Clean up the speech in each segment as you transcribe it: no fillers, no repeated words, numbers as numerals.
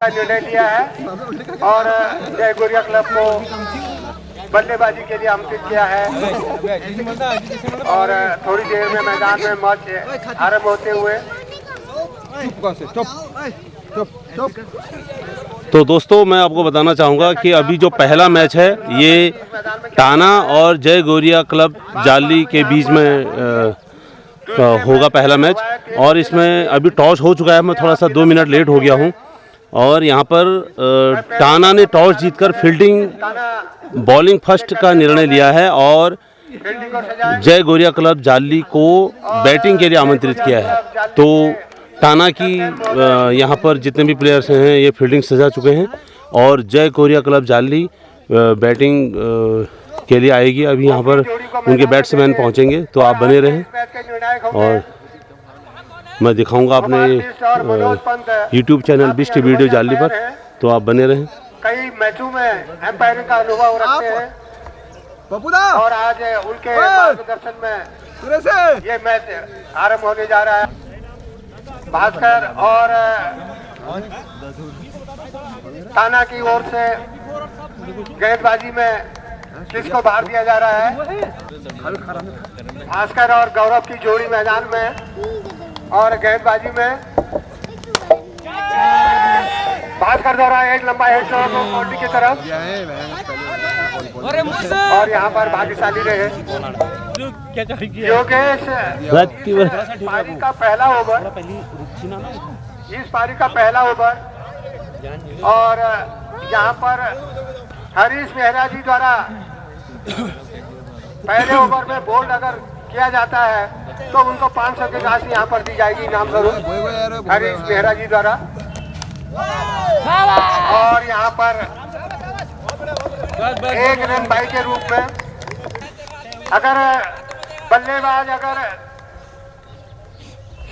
का निर्णय लिया है और जय गोरिया क्लब को बल्लेबाजी के लिए आमंत्रित किया है और थोड़ी देर में मैदान में मैच आरंभ होते हुए। तो दोस्तों मैं आपको बताना चाहूँगा कि अभी जो पहला मैच है ये टाना और जय गोरिया क्लब जाली के बीच में होगा पहला मैच। और इसमें अभी टॉस हो चुका है, मैं थोड़ा सा 2 मिनट लेट हो गया हूँ। और यहाँ पर टाना ने टॉस जीतकर फील्डिंग बॉलिंग फर्स्ट का निर्णय लिया है और जय गोरिया क्लब जाली को बैटिंग के लिए आमंत्रित किया है। तो टाना की यहाँ पर जितने भी प्लेयर्स हैं ये फील्डिंग सजा चुके हैं और जय गोरिया क्लब जाली बैटिंग के लिए आएगी। अभी यहाँ पर उनके बैट्समैन पहुँचेंगे, तो आप बने रहें और मैं दिखाऊंगा अपने YouTube चैनल बिस्ट वीडियो जाली पर, तो आप बने रहें। कई मैचों में एम्पायरिंग का अनुभव रखते हैं और आज उनके मार्गदर्शन में ये मैच आरंभ होने जा रहा है। भास्कर और टाना की ओर से गेंदबाजी में किसको बाहर दिया जा रहा है? भास्कर और गौरव की जोड़ी मैदान में और गेंदबाजी में भास्कर द्वारा एक लंबा हेड शॉट बाउंड्री की तरफ और यहाँ पर भाग्यशाली रहे योगेश। पारी का पहला ओवर, इस पारी का पहला ओवर और यहाँ पर हरीश मेहरा जी द्वारा पहले ओवर में बोल्ड अगर किया जाता है तो उनको 500 की राशि यहाँ पर दी जाएगी इनाम स्वरूप हरीश मेहरा जी द्वारा। और यहाँ पर एक रन बाई के रूप में अगर बल्लेबाज अगर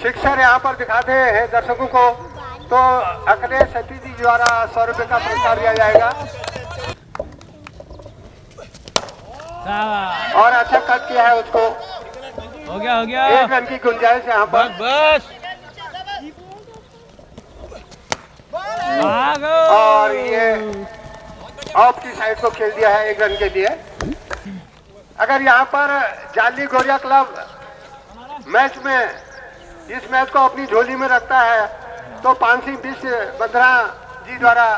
शिक्षक यहाँ पर दिखाते हैं दर्शकों को तो अखिलेश सती जी द्वारा 100 रुपये का पुरस्कार दिया जाएगा। और अच्छा कट किया है उसको, हो गया 1 रन की गुंजाइश यहाँ पर बस। और ये ऑफ की साइड को खेल दिया है 1 रन के लिए। अगर यहाँ पर जाली गोरिया क्लब मैच में इस मैच को अपनी झोली में रखता है तो पानसिंह बंद्रा जी द्वारा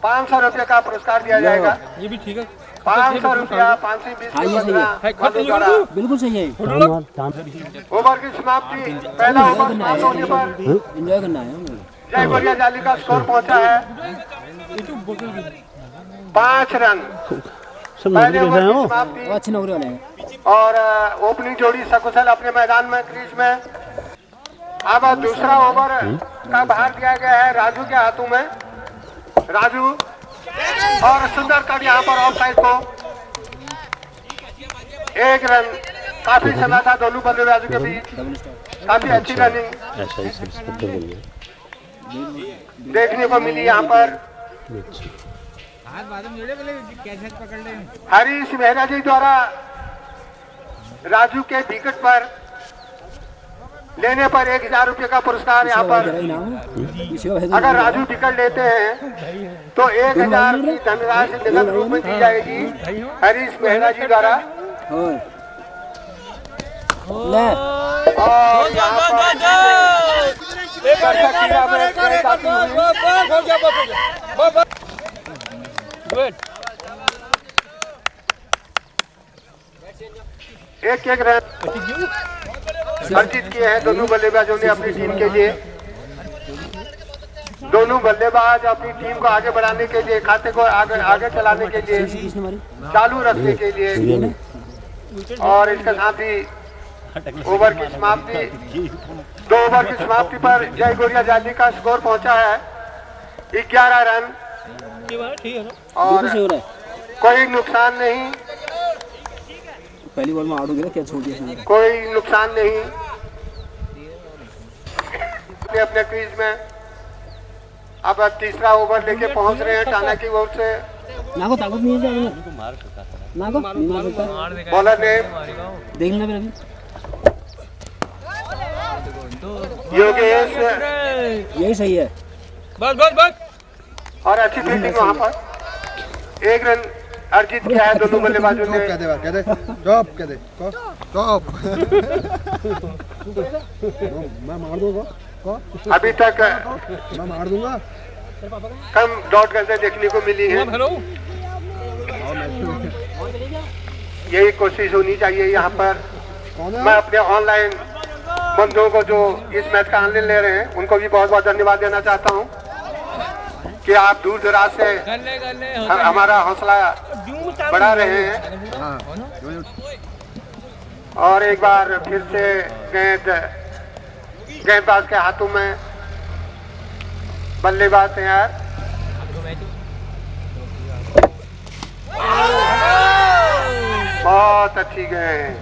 500 रुपये का पुरस्कार दिया जाएगा। ये भी ठीक है, 500 रुपया 520 बिल्कुल सही है। ओवर की समाप्ति, पहला ओवर समाप्त होने पर एंजॉय करना है। जय गोरिया जाली का स्कोर पहुंचा है 5 रन। पहले ओवर की समाप्ति अच्छी नौकरी वाले हैं और ओपनिंग जोड़ी सकुशल अपने मैदान में क्रीज में। अब दूसरा ओवर का भार दिया गया है राजू के हाथों में। राजू और सुंदर कट यहाँ पर ऑफ साइड को 1 रन। काफी समय था दोनों बल्लेबाजों के बीच, काफी अच्छी रनिंग देखने को मिली यहाँ पर। हरीश मेहरा जी द्वारा राजू के विकेट पर लेने पर 1000 रुपये का पुरस्कार यहाँ पर। अगर राजू विकेट लेते हैं तो 1000 की धनराशि नगद रूप में दी जाएगी हरीश मेहरा जी द्वारा। और यहाँ एक रन अर्जित किए हैं दोनों बल्लेबाजों ने अपनी टीम के लिए। दोनों बल्लेबाज अपनी टीम को आगे बढ़ाने के लिए, खाते को आगे चलाने के लिए, चालू रखने के लिए। और इसके साथ ही ओवर की समाप्ति, 2 ओवर की समाप्ति पर जय गोरिया जाली का स्कोर पहुंचा है 11 रन और कोई नुकसान नहीं। पहली बॉल में आउट हो गया, क्या छोड़ दिया? कोई नुकसान नहीं। अपने क्रीज में अब तीसरा ओवर लेके पहुंच रहे हैं टाना की ओर से। नाको ताकत नहीं है, नाको बॉलर ने देख लेना फिर योगेश, यही सही है। बस बस बस। और अच्छी फील्डिंग वहाँ पर, 1 रन अर्जित किया है दोनों बल्लेबाजों ने। मैं मार दूंगा अभी तक मैं मार दूंगा। कम डॉट गजें देखने को मिली है। हेलो यही कोशिश होनी चाहिए यहाँ पर। कौन है? मैं अपने ऑनलाइन बंधुओं को जो इस मैच का आनंद ले रहे हैं उनको भी बहुत बहुत धन्यवाद देना चाहता हूँ कि आप दूर दराज से हमारा हौसला बढ़ा रहे हैं। हाँ और एक बार फिर से गेंदबाज के हाथों में, बल्लेबाज तैयार। बहुत अच्छी गेंद।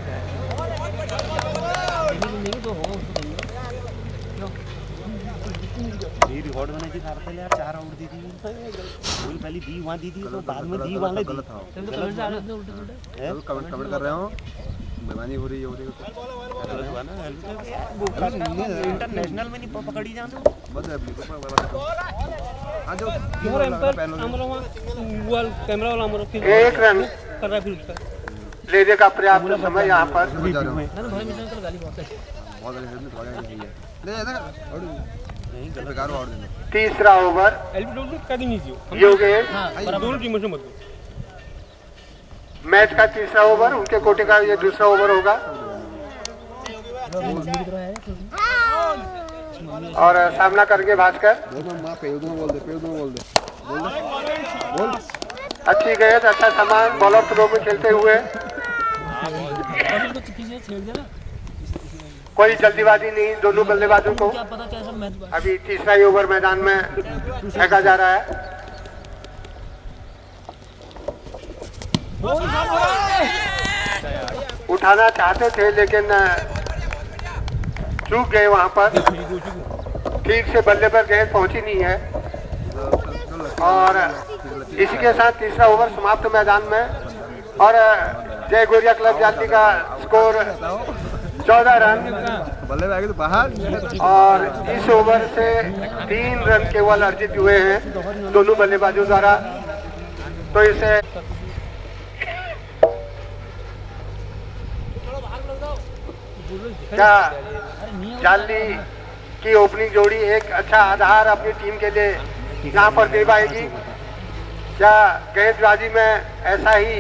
रिकॉर्ड बनाई थी सारे यार, 4 आउट दी थी गोल पहली दी वहां दी थी तो बाद में दी वाले गलत था। कमेंट कर रहे हो, बेमानी हो रही है गलत हुआ ना। इंटरनेशनल में नहीं पकड़ी जान दो बस आज कैमरा वाला हमारा 1 रन कर रहा है फिर उसका लेने का पर्याप्त समय यहाँ पर। भाई मिशन तो गाली बहुत है बहुत ले जाना और नहीं गलत कार और देना। तीसरा ओवर एलबीडब्ल्यू का दिन नहीं योगेश। दोनों टीमों से मत दो। मैच का तीसरा ओवर, उनके कोटे का ये दूसरा ओवर होगा। और सामना करेंगे भास्कर। मां पे उधर बोल दे बोल अच्छी गेंद, अच्छा सामान, बॉलर थ्रो में खेलते हुए। कोई जल्दीबाजी नहीं दोनों बल्लेबाजों को। अभी तीसरा ही ओवर मैदान में फेंका जा रहा है। उठाना चाहते थे लेकिन चूक गए वहां पर। ठीक से बल्ले पर गेंद पहुंची नहीं है। और इसी के साथ तीसरा ओवर समाप्त मैदान में। और जय गोरिया क्लब जाति का स्कोर 14 रन। बल्लेबाज तो बाहर। और इस ओवर से 3 रन केवल अर्जित हुए हैं दोनों बल्लेबाजों द्वारा। तो इसे क्या जाली की ओपनिंग जोड़ी एक अच्छा आधार अपनी टीम के लिए यहाँ पर दे पाएगी? क्या गेंदबाजी में ऐसा ही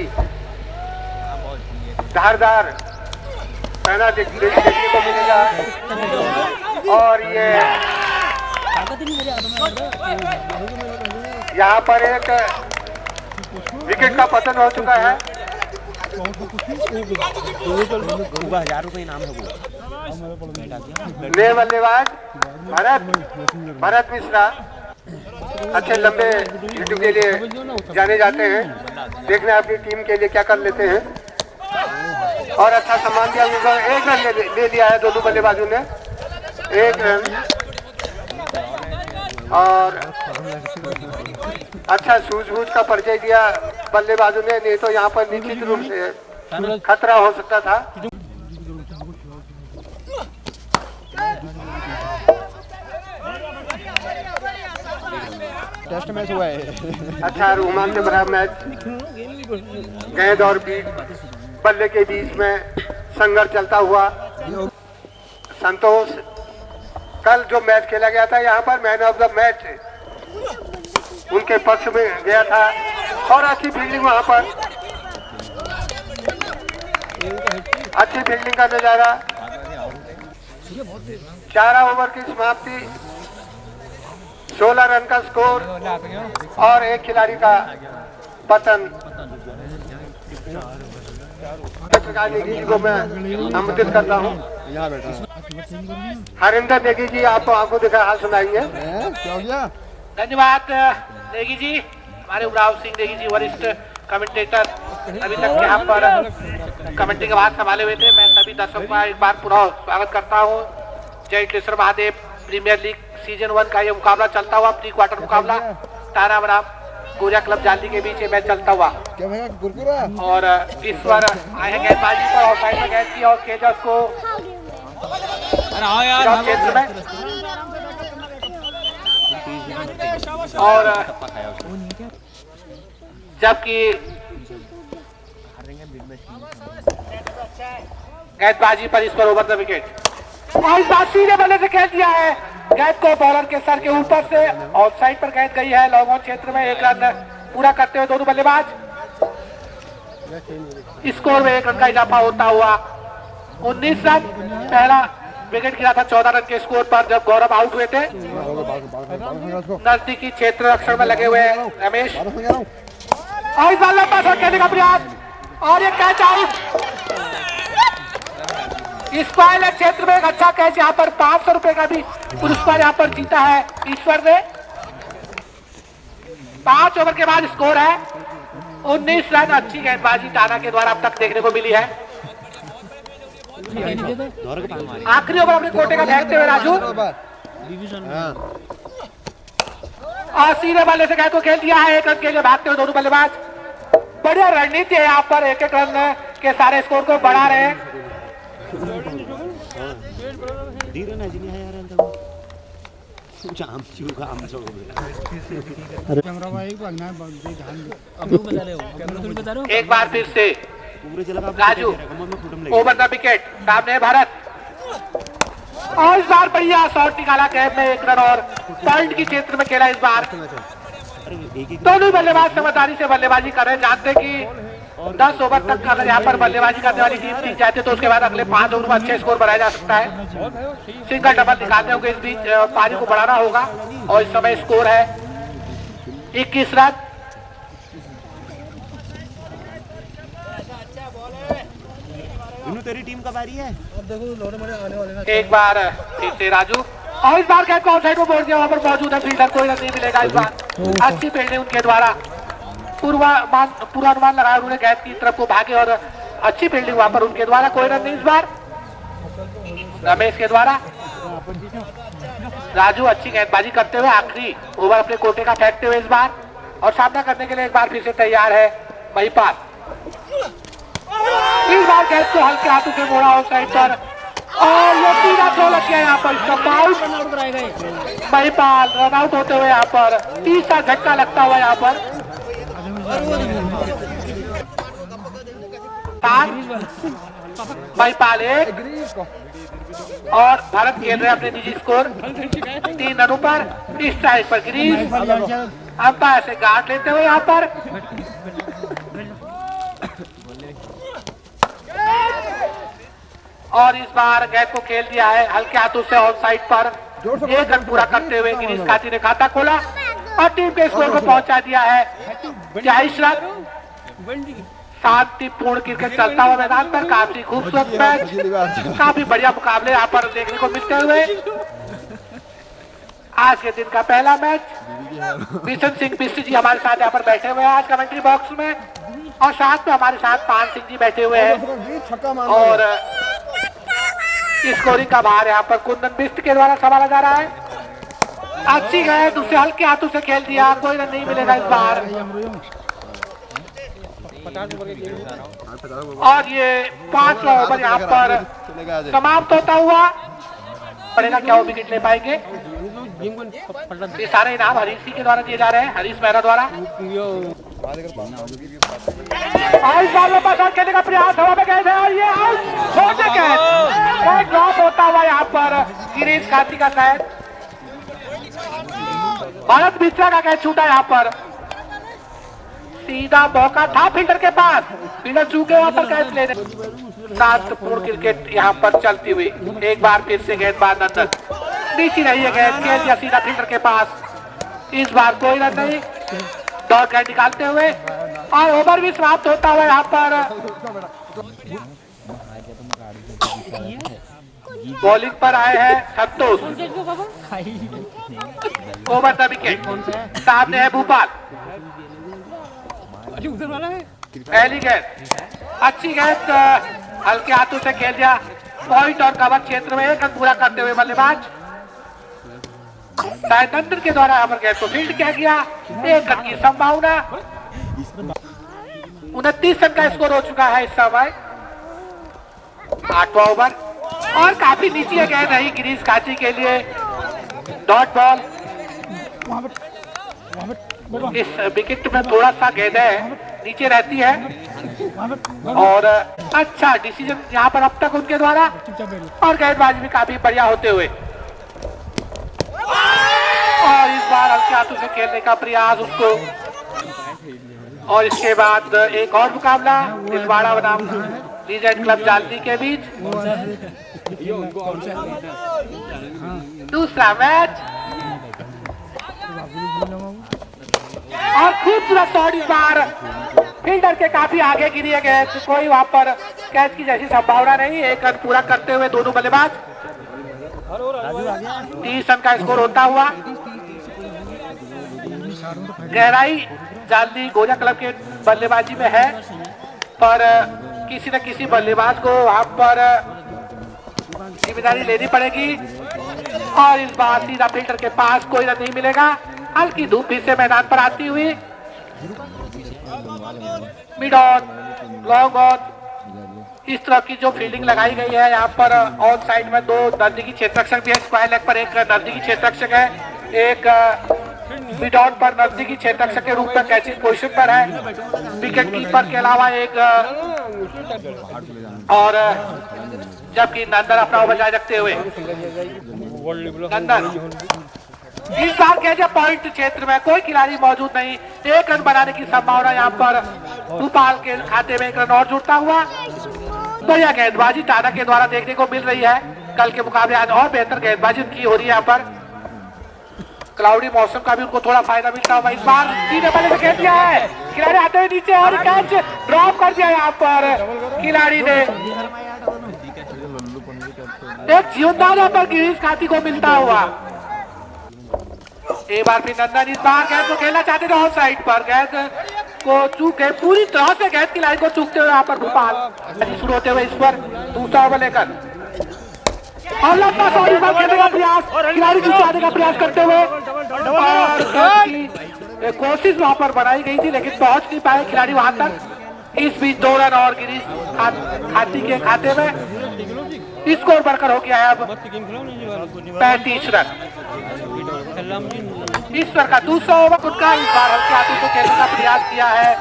धारदार पहना देखने को मिलेगा? और ये यहाँ पर एक विकेट का पतन हो चुका है। 1000 रुपए इनाम है वो। नए बल्लेबाज भरत मिश्रा अच्छे लंबे हिट के लिए जाने जाते हैं। देखना अपनी टीम के लिए क्या कर लेते हैं। और अच्छा सम्मान दिया, 1 रन ले लिया है दोनों बल्लेबाजों ने। 1 रन। और अच्छा सूझबूझ का परिचय दिया बल्लेबाजों ने, नहीं तो यहाँ पर निश्चित रूप से खतरा हो सकता था। टेस्ट मैच हुआ है। अच्छा रोमांच से भरा मैच। गेंद और बीट बल्ले के बीच में संघर्ष चलता हुआ। संतोष, कल जो मैच खेला गया था यहाँ पर मैन ऑफ द मैच उनके पक्ष में गया था। और अच्छी फील्डिंग वहाँ पर, अच्छी फील्डिंग का नजारा। 4 ओवर की समाप्ति, 16 रन का स्कोर और एक खिलाड़ी का पतन। नेगी जी को मैं आमंत्रित करता हूँ। हरिंदर नेगी जी आपको आंखों दिखा हाल सुनाएंगे। क्या हो गया? धन्यवाद नेगी जी, हमारे उराव सिंह नेगी जी वरिष्ठ कमेंटेटर अभी तक यहाँ पर कमेंट्री का भाग संभाले हुए थे। मैं सभी दर्शकों का एक बार पुनः स्वागत करता हूँ। जय टेश्वर महादेव प्रीमियर लीग सीजन 1 का ये मुकाबला चलता हुआ प्री क्वार्टर मुकाबला टाना बनाम गोरिया क्लब जाली के बीच मैच चलता हुआ। क्या भैया कुरकुरा? और इस पर आए हैं गेंदबाजी पर और साइड में गेंद की और केजस को और जबकि गेंदबाजी पर इस पर ओवर द विकेट और इस बार सीधे बल्ले से खेल दिया है गेंद को बॉलर के सर के ऊपर से ऑफ साइड पर गेंद गई है लॉन्ग ऑन क्षेत्र में 1 रन पूरा करते हुए दोनों बल्लेबाज स्कोर में 1 रन का इजाफा होता हुआ 19 रन पहला विकेट गिरा था 14 रन के स्कोर पर जब गौरव आउट हुए थे। नजदीकी क्षेत्र रक्षण में लगे हुए रमेश और इस बार लंबा शॉट खेलने का प्रयास और ये कैच आउट स्क्वायर क्षेत्र में एक अच्छा कैच यहाँ पर 500 रुपए का भी पुरस्कार यहाँ पर जीता है ईश्वर ने। 5 ओवर के बाद स्कोर है 19 रन। अच्छी गेंदबाजी टाना के द्वारा अब तक देखने को मिली है। आखिरी ओवर अपने कोटे का फेंकते हुए राजू और सीधे बल्ले से गेंद को खेल दिया है 1 रन के लिए भागते हुए दोनों बल्लेबाज। बढ़िया रणनीति है यहाँ पर 1-1 रन के सारे स्कोर को बढ़ा रहे हैं। एक बार फिर से राजू ओवर द विकेट सामने भारत और इस बार बढ़िया शॉट निकाला कैप में 1 रन और पॉइंट की क्षेत्र में खेला। इस बार दोनों बल्लेबाज समझदारी से बल्लेबाजी कर रहे हैं। जानते कि 10 ओवर तक अगर यहाँ पर बल्लेबाजी करने वाली टीम टिक जाती है तो उसके बाद अगले 5 ओवर में अच्छे स्कोर बनाया जा सकता है। सिंगल डबल निकालने होंगे, इस बीच पारी को बढ़ाना होगा और इस समय स्कोर है 21 रन। तेरी टीम का बारी है। एक बार फिर से राजू और इस बार कैच को ऑफ साइड में बोल दिया। वहां पर मौजूद है फील्डर, कोई रन नहीं मिलेगा इस बार। अच्छी फील्डिंग उनके द्वारा पूर्वानुमान लगाया उन्होंने गैस की तरफ को भागे और अच्छी फील्डिंग वहां पर उनके द्वारा। कोई रन नहीं इस बार रमेश के द्वारा। राजू अच्छी गेंदबाजी करते हुए आखिरी ओवर अपने कोटे का फेंकते हुए इस बार और सामना करने के लिए एक बार फिर से तैयार है महिपाल। इस बार गेंद को हल्के हाथों से मोड़ा ऑफ साइड पर और ये सीधा थ्रो लग गया यहाँ पर। महिपाल रन आउट होते हुए यहाँ पर तीसरा झटका लगता हुआ यहाँ पर। महिपाल 1 और भारत खेल रहे अपने निजी स्कोर 3 रनों पर। स्ट्राइक पर गिरीश अंपायर से गार्ड लेते हुए यहाँ पर और इस बार गेंद को खेल दिया है हल्के हाथों से ऑफ साइड पर। 1 रन पूरा करते हुए गिरीश खाती ने खाता खोला और टीम के स्कोर को पहुंचा दिया है 23 रन। शांतिपूर्ण क्रिकेट चलता हुआ मैदान पर काफी खूबसूरत मैच, काफी बढ़िया मुकाबले यहाँ पर देखने को मिलते हुए। आज के दिन का पहला मैच बिशन सिंह बिस्टी जी हमारे साथ यहाँ पर बैठे हुए हैं आज कमेंट्री बॉक्स में और साथ में हमारे साथ पान सिंह जी बैठे हुए हैं और स्कोरिंग का भार यहाँ पर कुंदन बिस्ट के द्वारा संभाला जा रहा है। अच्छी गेंद उसे हल्के हाथों से खेल दिया, कोई रन नहीं मिलेगा इस बार और ये 5वां ओवर यहाँ पर समाप्त होता हुआ पड़ेगा। क्या वो विकेट ले पाएंगे? ये सारे इनाम हरीश सिंह के द्वारा दिए जा रहे हैं, हरीश मेहरा द्वारा। खेलने का प्रयास हवा में गए थे और ये आउट छोटे कैच ड्रॉप होता हुआ यहाँ पर गिरीश खाती का कैच। भारत मिश्रा का कैच छूटा यहाँ पर। सीधा मौका था फील्डर के पास, फील्डर चूके यहाँ पर कैच लेने। शांतिपूर्ण क्रिकेट यहाँ पर चलती हुई। एक बार फिर से गेंदबाज नंदन नीचे रही है, गेंद खेल दिया सीधा फील्डर के पास। इस बार कोई रन नहीं, डॉट गेंद निकालते हुए और ओवर भी समाप्त होता हुआ यहाँ पर। बॉलिंग पर आए हैं संतोष। ओवर द विकेट सामने है भूपाल। पहली गेंद अच्छी गेंद हल्के हाथों से खेल दिया पॉइंट और कवर क्षेत्र में 1 रन पूरा करते हुए बल्लेबाज नंदन के द्वारा यहाँ पर गेंद को फील्ड किया गया। 1 रन की संभावना। 29 रन का स्कोर हो चुका है इस समय। 8वां ओवर और काफी नीचे गेंद रही गिरीश खाची के लिए। डॉट बॉल इस विकेट में थोड़ा सा गेंदें नीचे रहती है और अच्छा डिसीजन यहाँ पर अब तक उनके द्वारा और गेंदबाजी भी काफी बढ़िया होते हुए और इस बार हल्के हाथों से खेलने का प्रयास उसको और इसके बाद एक और मुकाबला दिलवाड़ा बनाम लीजेंड क्लब जालदी के बीच दूसरा मैच और खूबसूरत शॉट इस बार फील्डर के काफी आगे गिरी गए तो कोई वहां पर कैच की जैसी संभावना नहीं। एक रन पूरा करते हुए दोनों बल्लेबाज 30 रन का स्कोर होता हुआ गहराई जालदी गोरिया क्लब के बल्लेबाजी में है पर किसी न किसी बल्लेबाज को वहां पर जिम्मेदारी लेनी पड़ेगी और इस बार सीधा फील्डर के पास कोई रन नहीं मिलेगा। हल्की धूप फिर से मैदान पर आती हुई मिड ऑन लॉन्ग ऑन इस तरह की जो फील्डिंग लगाई गई है यहाँ पर ऑन साइड में दो नजदीकी क्षेत्ररक्षक भी है। स्क्वायर लेग पर एक नजदीकी क्षेत्ररक्षक है एक मिड ऑन पर नजदीकी क्षेत्ररक्षक के रूप में कैचिंग पोजीशन पर है। विकेट कीपर के अलावा एक और जबकि नंदन अपना ओवर जारी रखते हुए नंदन इस बार कैसे पॉइंट क्षेत्र में कोई खिलाड़ी मौजूद नहीं। एक रन बनाने की संभावना यहाँ पर भोपाल के खाते में एक रन और जुड़ता हुआ तो यह गेंदबाजी टाटा के द्वारा देखने को मिल रही है। कल के मुकाबले आज और बेहतर गेंदबाजी उनकी हो रही है। यहाँ पर क्लाउडी मौसम का भी उनको थोड़ा फायदा मिलता होगा। इस बार सीधे बल्ले से खेल दिया है खिलाड़ी आते हुए नीचे और कैच ड्रॉप कर दिया यहाँ पर खिलाड़ी ने। एक जीवनदान यहाँ पर गिरीश खाती को मिलता हुआ। एक बार फिर नंदन इस बार गेंद को खेलना चाहते थे ऑफ साइड पर गेंद को चूके पूरी तरह से गेंद की लाइन को चूकते हुए यहाँ पर भोपाल शुरू होते हुए इस पर दूसरा ओवर लेकर और लंबा शॉट इस बार खेलने का प्रयास खिलाड़ी की आने का प्रयास करते हुए और कोशिश वहां पर बनाई गई थी लेकिन पहुंच नहीं पाए खिलाड़ी वहां तक। इस बीच 2 रन और गिरीश खाती के खाते में स्कोर बढ़कर हो गया है अब 35 रन। ईश्वर का दूसरा ओवर उनका इस बार हल्के हाथों से खेलने का प्रयास किया है।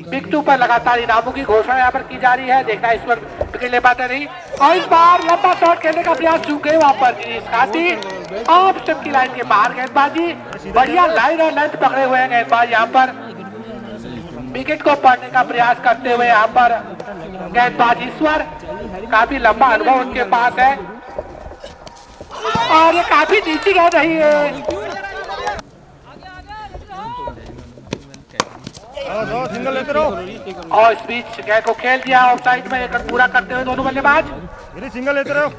बिग 2 पर लगातार इनामों की घोषणा यहाँ पर की जा रही है। देखना इस पर विकेट ले पाते नहीं और इस बार लंबा शॉट खेलने का प्रयास चूक गए वहां पर गिरीश खाती ऑफ स्टंप की लाइन के बाहर गेंदबाजी बढ़िया लाइन और लेंथ पकड़े हुए हैं गेंदबाज यहाँ पर विकेट को पढ़ने का प्रयास करते हुए यहाँ पर गेंदबाज ईश्वर काफी लंबा अनुभव उनके पास है और ये काफी नीची गेंद रही है। सिंगल लेते रहो और इस बीच गेंद को खेल दिया ऑफ साइड में एक रन पूरा करते हुए दोनों बल्लेबाज सिंगल लेते रहो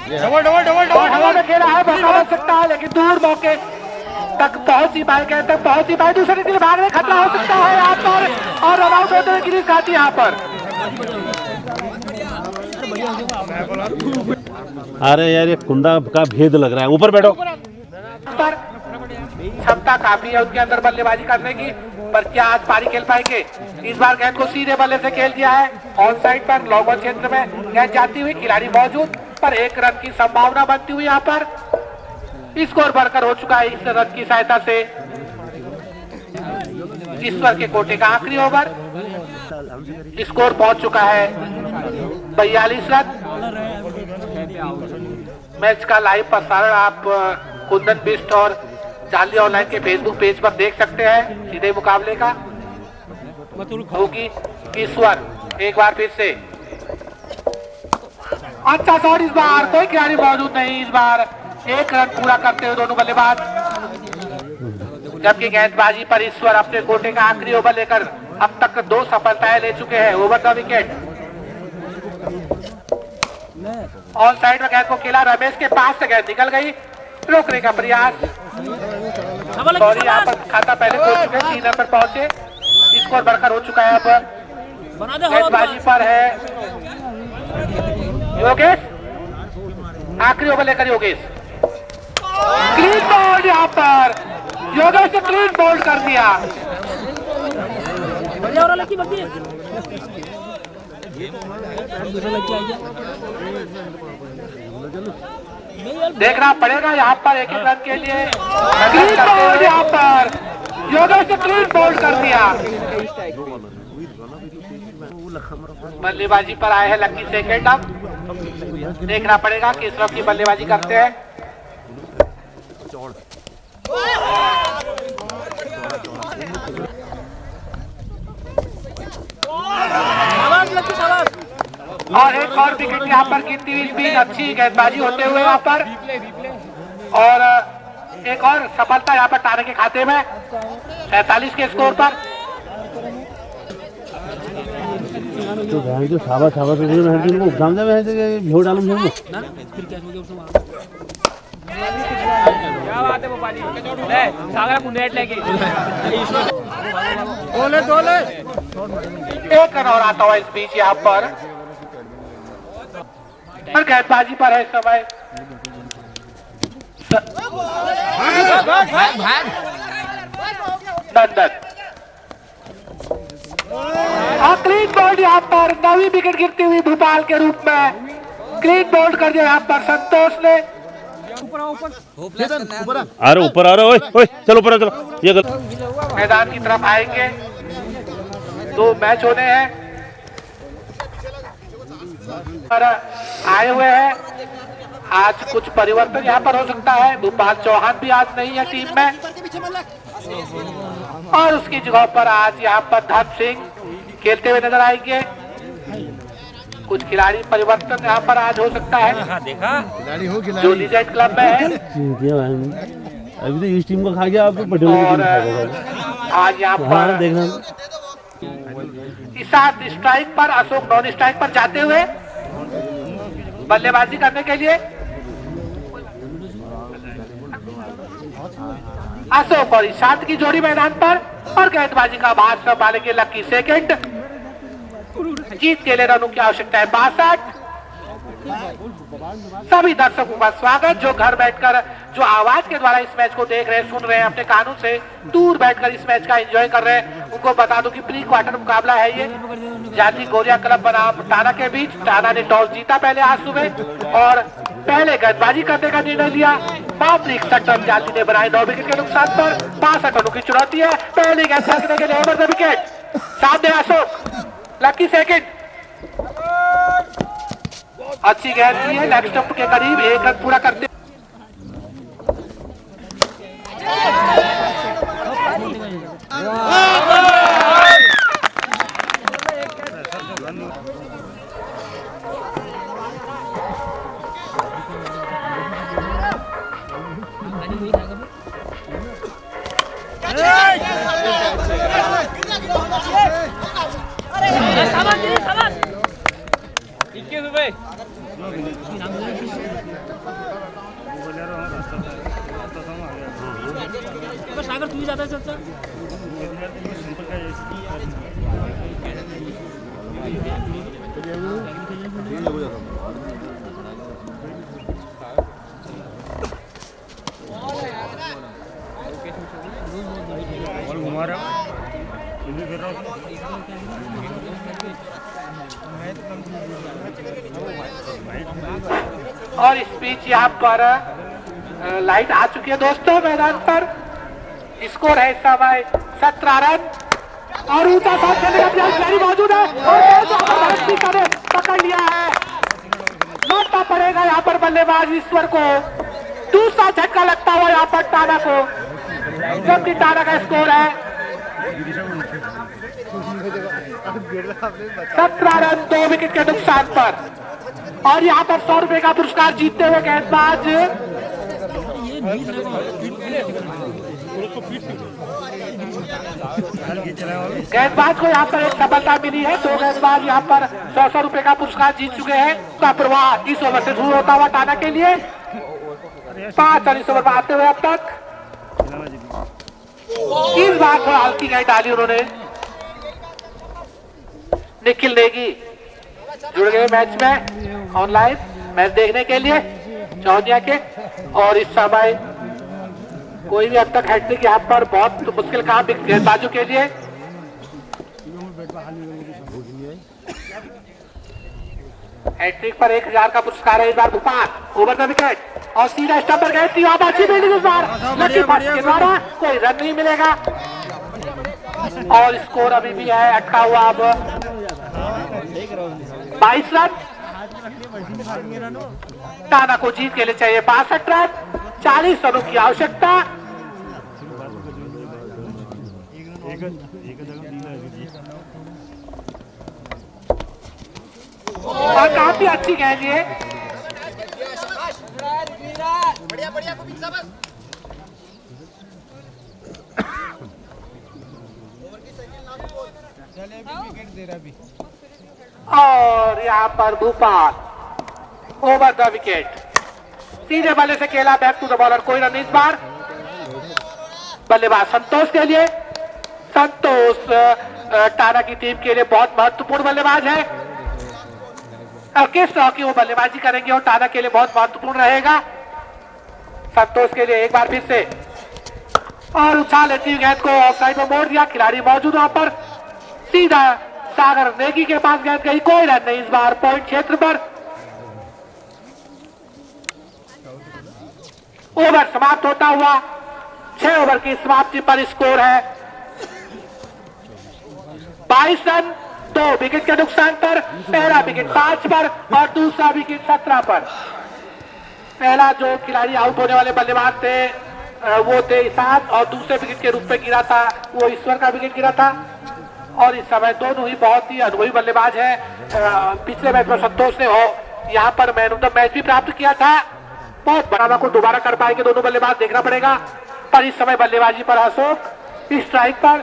डबल डबल डबल हवा में खेला है मौका बन सकता है लेकिन दूर मौके तक पहुंच ही पाए गए तक पहुंच ही पाए दूसरे के लिए भागने खतरा हो सकता है यहाँ पर और रन आउट होते हुए गिरीश खाती यहाँ पर। अरे यार ये कुंदा का भेद लग रहा है ऊपर बैठो पर क्षमता काफी है उनके अंदर बल्लेबाजी करने की पर क्या आज पारी खेल पाएंगे। इस बार गेंद को सीधे बल्ले से खेल दिया है ऑन साइड पर लॉन्ग ऑन क्षेत्र में गेंद जाती हुई खिलाड़ी मौजूद पर एक रन की संभावना बनती हुई यहाँ पर स्कोर बढ़कर हो चुका है इस रन की सहायता से। ईश्वर के कोटे का आखिरी ओवर स्कोर पहुंच चुका है 42 रन। मैच का लाइव प्रसारण आप कुंदन बिस्ट और जालदी ऑनलाइन के फेसबुक पेज पर देख सकते हैं। सीधे मुकाबले का होगी ईश्वर एक बार फिर से अच्छा शॉट इस बार कोई खिलाड़ी मौजूद नहीं। इस बार एक रन पूरा करते हुए दोनों बल्लेबाज जबकि गेंदबाजी पर ईश्वर अपने कोटे का आखिरी ओवर लेकर अब तक 2 सफलताएं ले चुके हैं over the wicket. On side में गेंद को खेला रमेश के पास से गेंद निकल गई रोकने का प्रयास और यहाँ पर खाता पहले खोल चुके 3 रन पर पहुंचे स्कोर बढ़कर हो चुका है। अब गेंदबाजी पर है योगेश आखिरी ओवर लेकर योगेश क्लीन बोल्ड यहाँ पर योगेश ने क्लीन बोल्ड कर दिया। देखना पड़ेगा यहाँ पर एक रन के लिए। क्लीन बोल्ड यहाँ पर योगेश ने क्लीन बोल्ड कर दिया। बल्लेबाजी पर आए हैं लकी सेकंड। अब देखना पड़ेगा किस तरफ की बल्लेबाजी करते हैं। और एक और विकेट यहाँ पर गिनती हुई स्पीड, अच्छी गेंदबाजी होते हुए यहाँ पर, और एक और सफलता यहाँ पर टाना के खाते में 47 के स्कोर पर। तो भाई जो सावा सावा से मैं दिन को गांव में है झोड़ डालूं ना फिर क्या हो गया उसमें क्या बात है भोपाली ले सागर को नेट लेके डोले एक रन और आता हुआ इस बीच यहाँ पर गेंदबाजी पर है समय। नंदन क्लीन बोल्ड यहाँ पर, नवी विकेट गिरती हुई भोपाल के रूप में क्लीन बोल्ड कर दिया यहाँ पर संतोष ने। अरे ऊपर आ रहा ओए ओए चलो ऊपर चलो। ये मैदान की तरफ आएंगे, 2 मैच होने हैं पर आए हुए हैं। आज कुछ परिवर्तन यहाँ पर हो सकता है। भोपाल चौहान भी आज नहीं है टीम में और उसकी जगह पर आज यहाँ पर धर्म सिंह खेलते हुए नजर आएंगे। कुछ खिलाड़ी परिवर्तन यहाँ पर आज हो सकता है जो लीजेंड क्लब में है। अभी तो इस टीम को खा गया आपको पटेल और आज यहाँ पर देखना इस साथ स्ट्राइक पर अशोक नॉन स्ट्राइक पर जाते हुए बल्लेबाजी करने के लिए अशोक और ईशांत की जोड़ी मैदान पर और गेंदबाजी का भार संभालेंगे लकी सेकंड। जीत के लिए रनों की आवश्यकता है 62। सभी दर्शकों का स्वागत जो घर बैठकर जो आवाज के द्वारा इस मैच को देख रहे हैं, सुन रहे हैं, अपने कानों से दूर बैठकर इस मैच का एंजॉय कर रहे हैं, उनको बता दूं कि प्री क्वार्टर मुकाबला है ये जाली गोरिया क्लब बनाम टाना के बीच। टाना ने टॉस जीता पहले आज सुबह और पहले गेंदबाजी करने का निर्णय लिया। मामूली 61 रन जाली ने बनाए 9 विकेट के नुकसान पर। 62 रनों की चुनौती है, पहली गेंद फेंकने के लिए ओवर द विकेट। सामने अशोक लकी सेकंड, अच्छी गेंद की है लेग स्टंप के करीब, 1 रन पूरा करते। सागर तू ही जाता है चाचा घुमा रहा हूँ और इस बीच यहाँ पर लाइट आ चुकी है दोस्तों मैदान पर। स्कोर है इस समय 17 रन और ऊंचा शॉट खेलने का खिलाड़ी मौजूद है और पकड़ लिया है। लौटना पड़ेगा यहाँ पर बल्लेबाज ईश्वर को, दूसरा झटका लगता हुआ यहाँ पर टाना को, जबकि टाना का स्कोर है 17 रन 2 विकेट के नुकसान पर। और यहाँ पर 100 रुपए का पुरस्कार जीतते हुए गेंदबाज को यहाँ पर एक सफलता मिली है। 2 गेंदबाज यहाँ पर 100 रुपए का पुरस्कार जीत चुके हैं। का प्रवाह इस ओवर से शुरू होता हुआ टाना के लिए 5 रन इस ओवर में आते हुए अब तक। इस बार थोड़ा हल्की गेंद डाली उन्होंने। निखिल नेगी जुड़ गए मैच में ऑनलाइन मैच देखने के लिए चौनिया के, और इस समय कोई भी अब तक हैट्रिक यहाँ पर बहुत मुश्किल काम गेंदबाजों के लिए। हैट्रिक पर 1000 का पुरस्कार है इस बार भोपाल। ओवर द विकेट और सीधा स्टंप पर गए थी। अब अच्छी फील्डिंग इस बार लकी पास के द्वारा, कोई रन नहीं मिलेगा और स्कोर अभी भी है अटका हुआ। अब 22 रन टाना को जीत के लिए चाहिए 62 रन, 40 रनों की आवश्यकता। और काफी अच्छी गेंद ये, और यहाँ पर भोपाल ओवर द विकेट, सीधे बल्ले से खेला बैक टू द बॉलर, कोई रन इस बार। बल्लेबाज संतोष के लिए, संतोष टाना की टीम के लिए बहुत महत्वपूर्ण बल्लेबाज है। किस तरह की वो बल्लेबाजी करेंगे और टाना के लिए बहुत महत्वपूर्ण रहेगा। संतोष के लिए एक बार फिर से और उछाल लेती हुई गेंद को ऑफसाइड में मोड़ दिया, खिलाड़ी मौजूद वहां पर। सीधा सागर नेगी के पास गेंद गई, कोई रन नहीं इस बार पॉइंट क्षेत्र पर। ओवर समाप्त होता हुआ 6 ओवर की समाप्ति पर स्कोर है 22 रन, 2 विकेट के नुकसान पर। पहला विकेट 5 पर और दूसरा विकेट 17 पर। पहला जो खिलाड़ी आउट होने वाले बल्लेबाज थे वो थे इसाद और दूसरे विकेट के रूप में गिरा था वो ईश्वर का विकेट गिरा था। और इस समय दोनों ही बहुत ही अनुभवी बल्लेबाज हैं। पिछले मैच में संतोष ने यहाँ पर मैन ऑफ द मैच भी प्राप्त किया था। बहुत बड़ा को दोबारा कर पाएंगे दोनों बल्लेबाज, देखना पड़ेगा। पर इस समय बल्लेबाजी पर अशोक, स्ट्राइक पर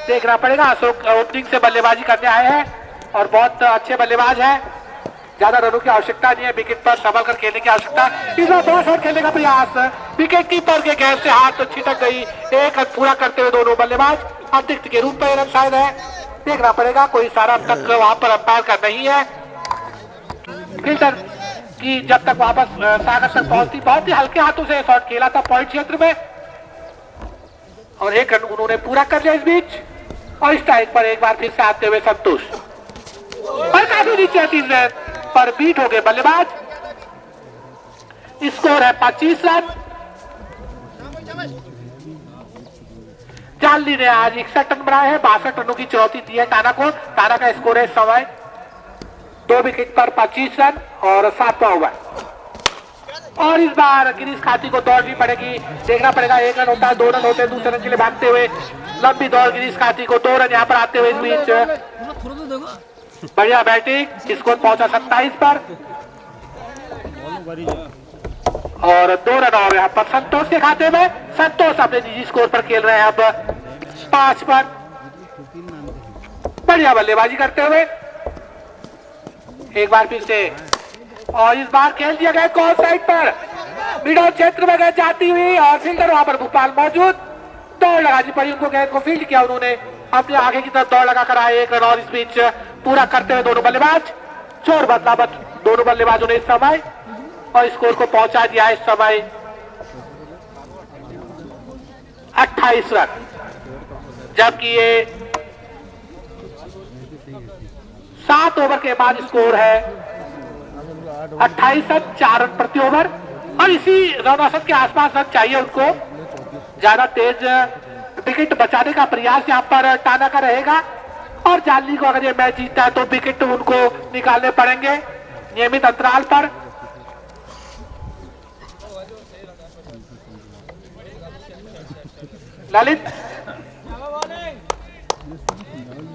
देखना पड़ेगा। अशोक ओपनिंग से बल्लेबाजी करने आए हैं और बहुत अच्छे बल्लेबाज हैं। ज्यादा रनों की आवश्यकता नहीं है, विकेट पर संभल कर खेलने की आवश्यकता। इस बार बड़ा शॉट खेलने का प्रयास, विकेट कीपर के गेंद से हाथ छिटक गई। एक रन पूरा करते हुए दोनों बल्लेबाज, अतिरिक्त के रूप में रन शायद है, देखना पड़ेगा। कोई इशारा अब तक वहां पर अंपायर का नहीं है। फिल्टर की जब तक वापस सागर तक पहुंचती, बहुत ही हल्के हाथों से शॉट खेला था पॉइंट क्षेत्र में और एक रन उन्होंने पूरा कर लिया इस बीच। और स्ट्राइक पर एक बार फिर से आते हुए संतोष, पर काफी नीचे 3 रन पर बीट हो गए बल्लेबाज। स्कोर है 25 रन। जाली ने आज 61 रन बनाए हैं, 62 रनों की चुनौती दी है टाना को। टाना का स्कोर है इस समय 2 विकेट पर 25 रन और 7वां ओवर। और इस बार गिरीश खाती को दौड़नी पड़ेगी, देखना पड़ेगा। 1 रन होता है, 2 रन होते हैं, दूसरे रन के लिए भागते हुए लंबी दौड़ गिरीश खाती को, 2 रन यहाँ पर आते हुए इस बीच बढ़िया बैटिंग। स्कोर पहुंचा 27 पर और 2 रन और यहाँ पर संतोष के खाते में। संतोष अपने निजी स्कोर पर खेल रहे हैं अब 5 पर, बढ़िया बल्लेबाजी करते हुए। एक बार फिर से और इस बार खेल दिया गया कॉल साइड पर, मिडल क्षेत्र में गेंद जाती हुई और फील्डर वहां पर भोपाल मौजूद। दौड़ लगानी पड़ी उनको, गेंद को फील्ड किया उन्होंने, अपने आगे की तरफ दौड़ लगा कर आए। 1 रन और इस बीच पूरा करते हुए दोनों बल्लेबाज, चोर बदलावत दोनों बल्लेबाजों ने इस समय और स्कोर को पहुंचा दिया इस समय 28 रन, जबकि ये 7 ओवर के बाद स्कोर है 28 रन, 4 रन प्रति ओवर। और इसी रन औसत के आसपास रन चाहिए उनको। ज्यादा तेज विकेट बचाने का प्रयास यहाँ पर टाना का रहेगा और जाली को अगर ये मैच जीतता है तो विकेट उनको निकालने पड़ेंगे नियमित अंतराल पर।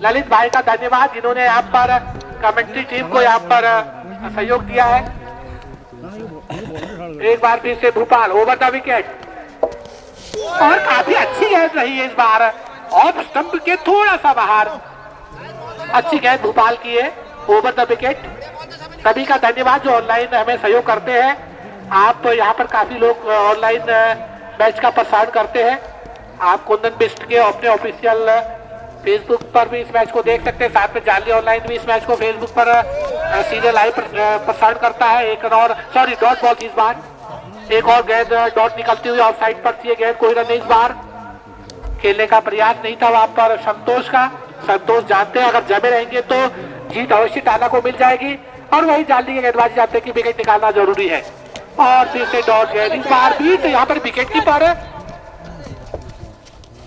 ललित भाई का धन्यवाद जिन्होंने यहाँ पर कमेंट्री टीम को यहाँ पर सहयोग दिया है। एक बार फिर से भोपाल ओवर द विकेट और काफी अच्छी गेंद रही है इस बार, ऑफ स्टंप के थोड़ा सा बाहर अच्छी गेंद भोपाल की है ओवर द विकेट। सभी का धन्यवाद जो ऑनलाइन हमें सहयोग करते हैं। आप यहाँ पर काफी लोग ऑनलाइन मैच का प्रसारण करते हैं। आप कुंदन बिस्ट के अपने ऑफिशियल फेसबुक पर भी इस मैच को देख सकते हैं। साथ में जाली ऑनलाइन भी इस मैच को फेसबुक पर सीधे लाइव प्रसारण करता है। एक और सॉरी डॉट बॉल इस बार, एक और गेंद डॉट निकलती हुई ऑफ साइड पर थी गेंद, कोई रन नहीं इस बार। खेलने का प्रयास नहीं था वहां पर संतोष का। संतोष जानते हैं अगर जमे रहेंगे तो जीत अवश्य टाना को मिल जाएगी। और वही जाली के गेंदबाजी चाहते हैं कि विकेट निकालना जरूरी है। और फिर से डॉट गेंद, इस बार भी तो यहाँ पर विकेट कीपर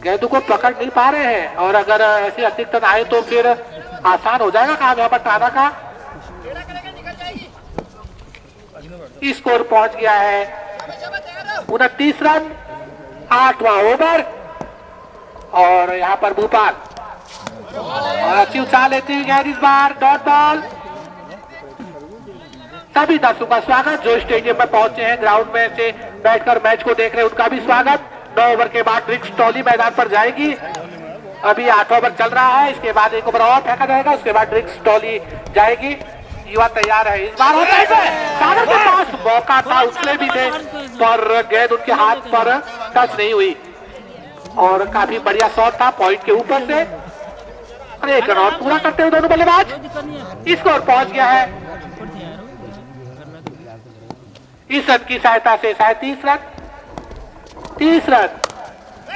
गेंद को पकड़ नहीं पा रहे हैं, और अगर ऐसी अधिकतम आए तो फिर आसान हो जाएगा काम यहाँ पर टाना का। स्कोर पहुंच गया है 29 रन, 8वां ओवर। और यहाँ पर भोपाल और अच्छी उछाल लेती हुई गेंद, इस बार डॉट बॉल। सभी दर्शकों का स्वागत जो स्टेडियम में पहुंचे हैं, ग्राउंड में से बैठकर मैच को देख रहे हैं, उनका भी स्वागत। 9 ओवर के बाद रिक्स टॉली मैदान पर जाएगी। अभी 8 ओवर चल रहा है, इसके बाद 1 ओवर और फेंका जाएगा, उसके बाद रिक्स टॉली जाएगी। युवा तैयार है, इस बार होता है सागर के पास मौका था, उछले भी थे पर गेंद उनके हाथ पर टच नहीं हुई, और काफी बढ़िया शॉट था पॉइंट के ऊपर से। और 1 रन और पूरा करते हुए दोनों बल्लेबाज। स्कोर पहुंच गया है इस रन की सहायता से 30 रन।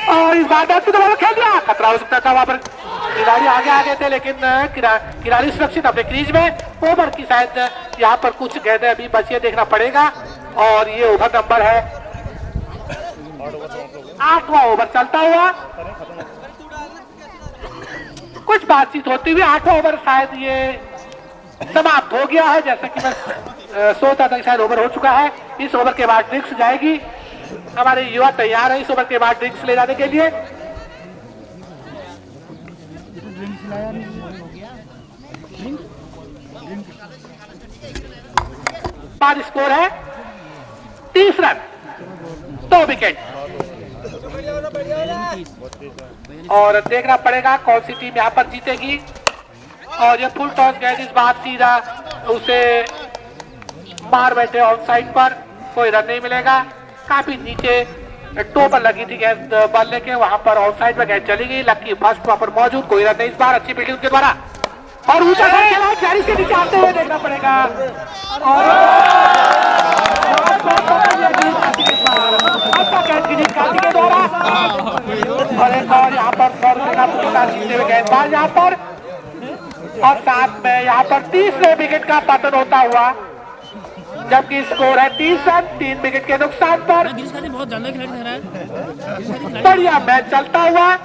और इस बार बैट दोबारा खेल दिया, खतरा हो सकता था, वहां पर खिलाड़ी आगे थे, लेकिन खिलाड़ी सुरक्षित अपने क्रीज में। ओवर की शायद यहाँ पर कुछ गेंदें अभी बची, देखना पड़ेगा। और ये ओवर नंबर है 8वां ओवर चलता हुआ, कुछ बातचीत होती हुई 8वां ओवर शायद ये समाप्त हो गया है, जैसा कि मैं सोचता था शायद ओवर हो चुका है। इस ओवर के बाद ड्रिंक्स जाएगी, हमारे युवा तैयार है इस ओवर के बाद ड्रिंक्स ले जाने के लिए। बाद स्कोर है 30 रन, 2 विकेट। और देखना पड़ेगा कौन सी टीम यहाँ पर जीतेगी। और ये फुल टॉस गेंद इस बार सीधा उसे मार बैठे ऑफ साइड पर, कोई रन नहीं मिलेगा। काफी नीचे टो पर लगी थी गेंद बॉल लेके, वहां पर ऑफ साइड में गेंद चली गई। लकी फर्स्ट वहां पर मौजूद, कोई रन नहीं इस बार। अच्छी फील्डिंग उनके द्वारा, और ऊंचा खेला क्यारी के नीचे आते हुए देखना पड़ेगा। और अच्छा कैच की कार्तिक के द्वारा, और एक और यहाँ पर 100 रुपए का पुरस्कार जीतते हुए गेंदबाज यहाँ पर। और साथ में यहाँ पर 30वें विकेट का पतन होता हुआ, जबकि स्कोर है 30 रन, 3 विकेट के नुकसान पर। बढ़िया मैच चलता हुआ।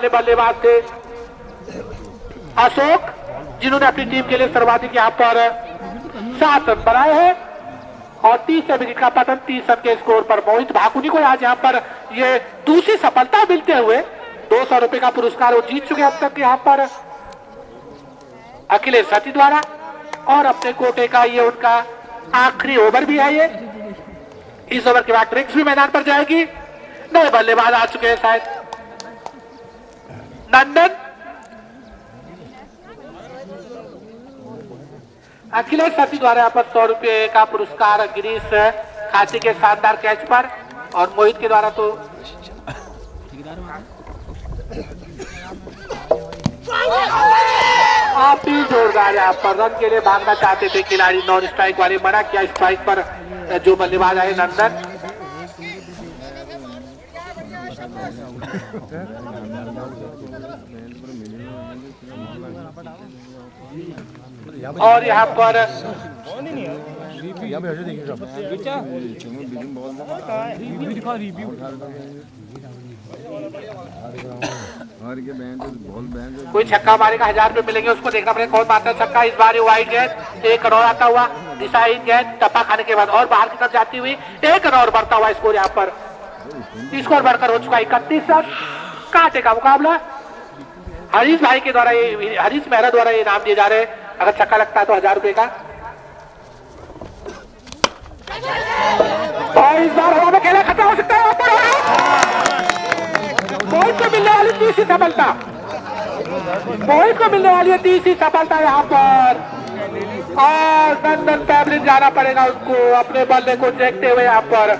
बल्लेबाज थे अशोक, जिन्होंने अपनी टीम के लिए सर्वाधिक यहाँ पर 7 रन बनाए हैं। और 30वें विकेट का पतन 30 रन के स्कोर पर मोहित भाकुनी को आज यहाँ पर ये दूसरी सफलता मिलते हुए 200 रुपए का पुरस्कार वो जीत चुके अब तक यहाँ पर अखिलेश सती द्वारा। और अपने कोटे का ये उनका आखिरी ओवर भी है ये। इस ओवर के बाद ट्रिक्स भी मैदान पर जाएगी। नए बल्लेबाज आ चुके हैं शायद नंदन। अखिलेश सती द्वारा यहाँ पर 100 रुपए का पुरस्कार गिरीश खाती के शानदार कैच पर, और मोहित के द्वारा तो आप भी जोरदार यहाँ पर रन के लिए भागना चाहते थे खिलाड़ी, नॉन स्ट्राइक वाले मना किया। स्ट्राइक पर जो बल्लेबाज आए नंदन। और यहाँ पर कोई छक्का मारेगा 1000 रुपए मिलेंगे, उसको देखना पड़ेगा कौन मारता है छक्का। इस बार वाइड गेंद, 1 रन और आता हुआ दिशाहीन गेंद टप्पा खाने के बाद और बाहर की तरफ जाती हुई 1 रन और बढ़ता हुआ स्कोर यहाँ पर। स्कोर बढ़कर हो चुका 31 रन। कांटे का मुकाबला। हरीश भाई के द्वारा ये, हरीश मेहरा द्वारा ये इनाम दिए जा रहे हैं, अगर छक्का लगता है तो 1000 रुपए का। और इस बार हवा में खेला खतरा हो सकता है। मोहित को मिलने वाली तीसरी सफलता, मोहित को मिलने वाली है तीसरी सफलता यहाँ पर। और नंदन फैमिली जाना पड़ेगा उसको अपने बल्ले को देखते हुए यहाँ पर।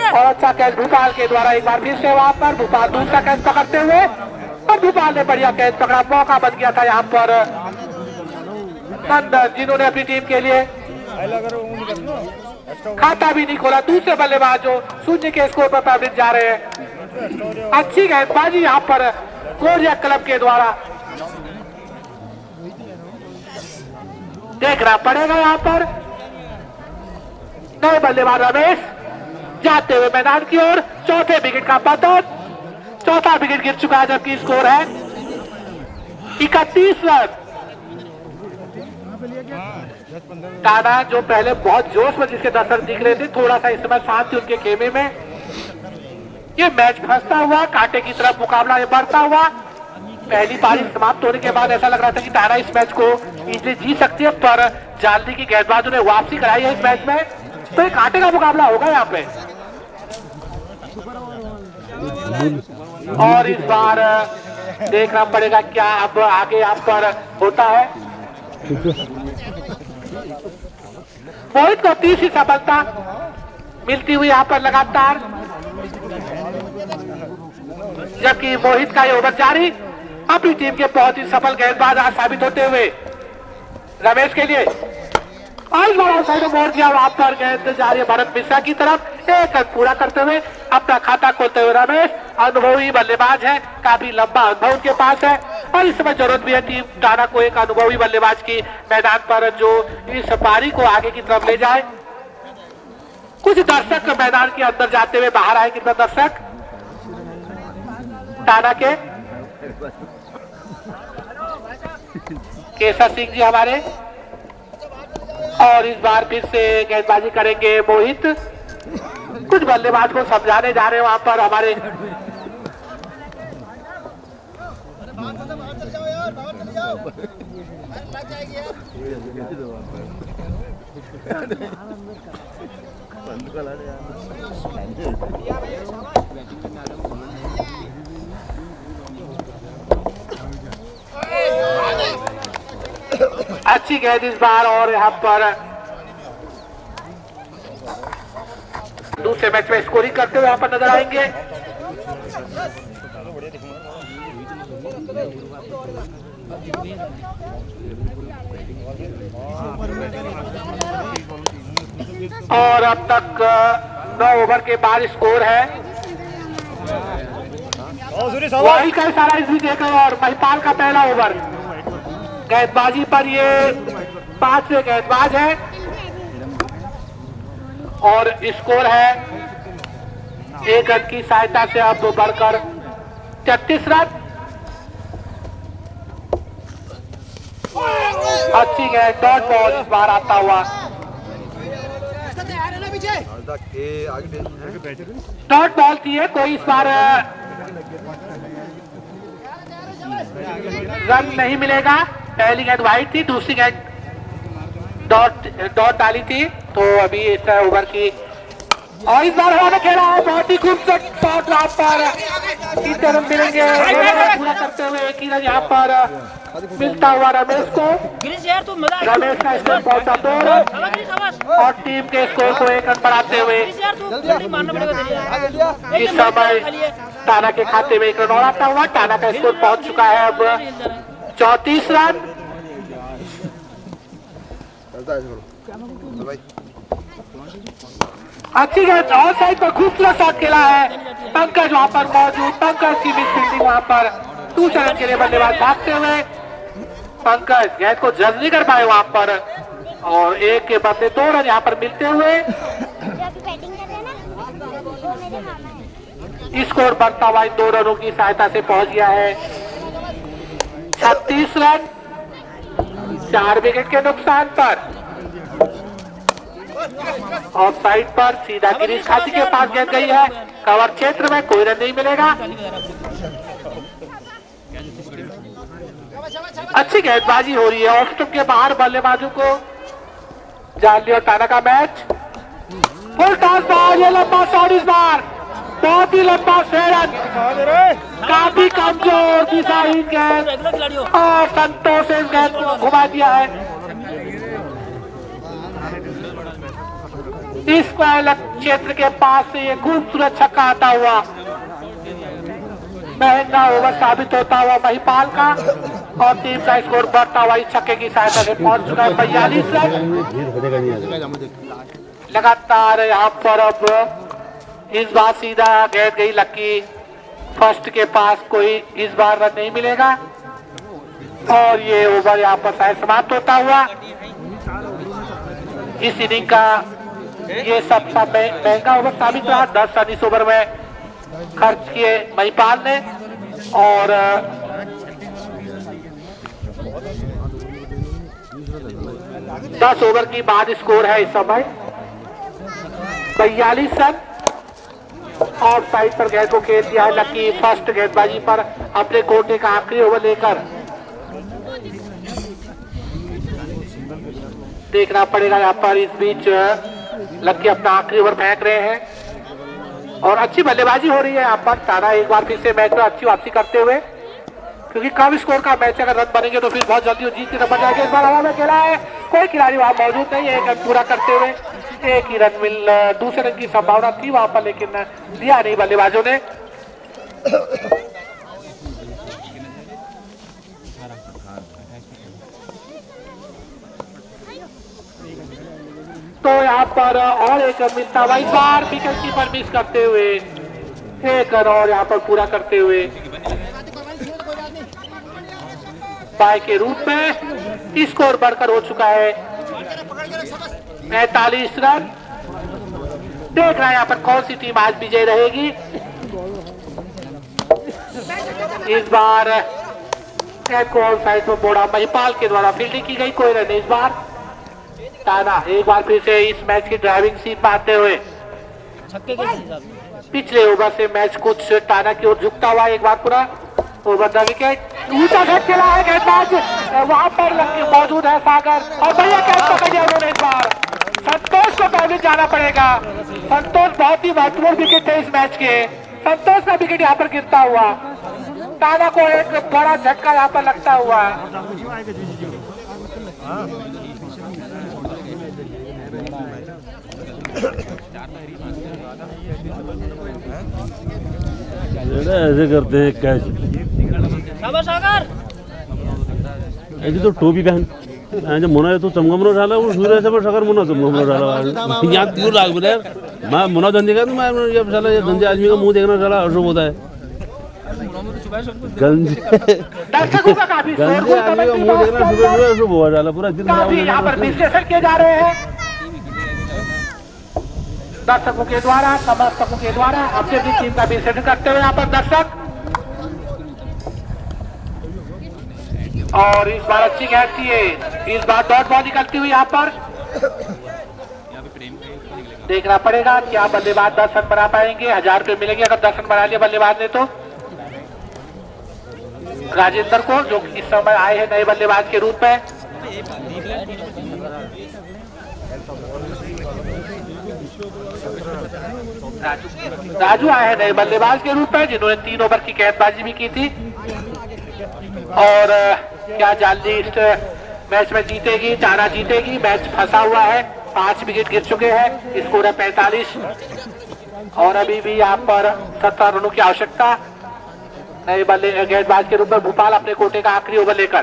और अच्छा कैच भोपाल के द्वारा एक बार फिर से वहां पर भोपाल दूसरा कैच पकड़ते हुए, और भोपाल ने बढ़िया कैच पकड़ा। मौका बच गया था यहाँ पर नंदन, जिन्होंने अपनी टीम के लिए खाता भी नहीं खोला। दूसरे बल्लेबाज जो 0 के स्कोर पर पैबलिक जा रहे हैं। अच्छी गेंदबाजी यहाँ पर गोरिया क्लब के द्वारा। देखना पड़ेगा यहाँ पर। नए बल्लेबाज रमेश जाते हुए मैदान की ओर, चौथे विकेट का पतन, चौथा विकेट गिर चुका है, जबकि स्कोर है 31 रन। टाना जो पहले बहुत जोश में जिसके दर्शक दिख रहे थे, थोड़ा सा इस समय शांति उनके खेमे में। ये मैच फंसता हुआ कांटे की तरफ मुकाबला बढ़ता हुआ। पहली पारी समाप्त होने के बाद ऐसा लग रहा था कि टाना इस मैच को इजीली जीत सकती है, पर जालदी की गेंदबाजों ने वापसी कराई है इस मैच में, तो एक कांटे का मुकाबला होगा यहाँ पे। और इस बार देखना पड़ेगा क्या अब आगे यहाँ पर होता है। मोहित को तीसरी सफलता मिलती हुई यहाँ पर लगातार, जबकि मोहित का ये ओवर जारी अपनी टीम के बहुत ही सफल गेंदबाज आज साबित होते हुए रमेश के लिए। और इस बार साइड मोड़ दिया वहां पर गेंद जारी है भरत मिश्रा की तरफ। एक रन पूरा करते हुए अपना खाता खोलते हुए रमेश, अनुभवी बल्लेबाज है, काफी लंबा अनुभव उनके पास है, और इस समय जरूरत भी है टीम टाना को एक अनुभवी बल्लेबाज की मैदान पर, जो इस पारी को आगे की तरफ ले जाए। कुछ दर्शक मैदान के अंदर जाते हुए बाहर आए, कितना दर्शक टाना के केसर सिंह जी हमारे, और इस बार फिर से गेंदबाजी करेंगे मोहित। कुछ बल्लेबाज को समझाने जा रहे हैं वहां पर हमारे अच्छी गेंद इस बार, और यहाँ पर दूसरे मैच में स्कोरिंग करते हुए यहाँ पर नजर आएंगे। और अब तक 9 ओवर के बाद स्कोर है, वाही का इशारा इस भी देखा, और महिपाल का पहला ओवर। गेंदबाजी पर ये 5वें गेंदबाज है, और स्कोर है 1 रन की सहायता से अब बढ़कर 33 रन। अच्छी गेंद, डॉट बॉल इस बार आता हुआ, डॉट बॉल थी है, कोई इस बार रन नहीं मिलेगा। पहली गेंद वाइड थी, दूसरी गेंद डॉट डाली थी, तो अभी इस ओवर की, और इस बार हवा में खेला है, बहुत ही खूबसूरत शॉट यहाँ पर तीसरे रन मिलेंगे। पूरा करते हुए एक ही रन यहाँ पर मिलता हुआ रमेश को। रमेश का स्कोर पहुंचा 2 रन, और टीम के स्कोर को 1 रन बढ़ाते हुए इस समय टाना के खाते में 1 रन और आता हुआ। टाना का स्कोर पहुंच चुका है अब 34 रन। अच्छी गेंद, और साइड पर खूबसूरत शॉट खेला है पंकज वहां पर मौजूद। पंकज की मिस फील्डिंग वहां पर, दूसरे रन के लिए बल्लेबाज भागते हुए पंकज गेंद को जज नहीं कर पाए वहां पर, और 1 के बदले 2 रन यहाँ पर मिलते हुए स्कोर बढ़ता हुआ इन 2 रनों की सहायता से पहुंच गया है 36 रन, 4 विकेट के नुकसान पर। ऑफ साइड पर सीधा गिरीश खाती के पास गेंद गई है, कवर क्षेत्र में कोई रन नहीं मिलेगा। अच्छी गेंदबाजी हो रही है ऑफ स्टंप के बाहर बल्लेबाजों को। जाली और टाना का मैच, फुल टॉस बॉल, ये लंबा शॉट इस बार बहुत ही लंबा, 6 रन, काफी कमजोर दिशाहीन गेंद, और संतोष इस गेंद को घुमा दिया है। इस क्षेत्र के पास से ये खूबसूरत छक्का आता हुआ महंगा ओवर साबित होता हुआ महिपाल का, और टीम का स्कोर बढ़ता हुआ इस छक्के की सहायता से पहुंच चुका है 42 रन। लगातार यहाँ पर अब इस बार सीधा गेंद गई लक्की फर्स्ट के पास, कोई इस बार रन नहीं मिलेगा, और ये ओवर यहाँ पर शायद समाप्त होता हुआ। इस इनिंग का ये सबसे महंगा ओवर साबित रहा। 10 रन इस ओवर में खर्च किए महिपाल ने और 10 ओवर की बाद स्कोर है इस समय 42 रन। ऑफ साइड पर गेंद को खेल दिया है लकी। फर्स्ट गेंदबाजी पर अपने कोटे का आखिरी ओवर लेकर देखना पड़ेगा। यहाँ पर इस बीच लकी अपना आखिरी ओवर फेंक रहे हैं और अच्छी बल्लेबाजी हो रही है यहाँ पर। टाना एक बार फिर से मैच में अच्छी वापसी करते हुए, क्योंकि कम स्कोर का मैच अगर रन बनेंगे तो फिर बहुत जल्दी जीत की तरफ जाएगा। इस बार हवा में खेला है, कोई खिलाड़ी वहां मौजूद नहीं है। एक रन पूरा करते हुए एक ही रन मिल दूसरे रन की संभावना थी वहां पर, लेकिन दिया नहीं बल्लेबाजों ने। तो यहाँ पर और एक रन मिलता हुआ। इस बार विकेट कीपर मिस करते हुए एक रन और यहाँ पर पूरा करते हुए बाय के रूप में स्कोर बढ़कर हो चुका है 45 रन। देख रहे हैं यहाँ पर कौन सी टीम आज विजय रहेगी। इस बार कौन साइड में मोड़ा महिपाल के द्वारा फील्डिंग की गई, कोई रन नहीं। इस बार टाना एक बार फिर से इस मैच की ड्राइविंग सीट में आते हुए पिछले ओवर से मैच कुछ टाना की ओर झुकता हुआ। एक बार पूरा ओवर द विकेट ऊंचा शॉट खेला है गेंदबाज, वहां पर मौजूद है सागर और भैया कैच पकड़ लिया उन्होंने। इस बार संतोष को पहले जाना पड़ेगा। संतोष बहुत ही महत्वपूर्ण विकेट थे इस मैच के। संतोष का विकेट यहाँ पर गिरता हुआ टाना को एक बड़ा झटका यहाँ पर लगता हुआ। ऐसे करते हैं कैच, ऐसे तो टोपी पहन जब मुना तो चमका मुना झाला वो सूर्य से सगर मुना चमका मुना झाला यहाँ दूर लाग बोले यार मैं मुना धंधे का मैं ये साला ये धंधे आदमी का मुंह देखना साला अशुभ होता है। गंजे दर्शकों का काफी गंजे आदमी का मुंह देखना सुबह सुबह अशुभ हुआ झाला पूरा दिन यहाँ पर विश्लेषण किए जा रहे हैं दर्शकों के द्वारा, समर्थकों के द्वारा अपने भी टीम का विश्लेषण करते हुए यहाँ पर दर्शक। और इस बार अच्छी गेंद थी है, इस बार डॉट बॉल निकलती हुई यहाँ पर। देखना पड़ेगा क्या बल्लेबाज 10 रन बना पाएंगे। 1000 रुपये मिलेंगे अगर 10 रन बना लिया बल्लेबाज ने तो। राजेंद्र को जो इस समय आए हैं नए बल्लेबाज के रूप में। राजू आए हैं नए बल्लेबाज के रूप में जिन्होंने 3 ओवर की गेंदबाजी भी की थी। और क्या जाली इस मैच में जीतेगी, टाना जीतेगी। मैच फंसा हुआ है, 5 विकेट गिर चुके हैं, स्कोर है 45 और अभी भी यहाँ पर 17 रनों की आवश्यकता। नए बल्ले गेंदबाज के रूप में भोपाल अपने कोटे का आखिरी ओवर लेकर।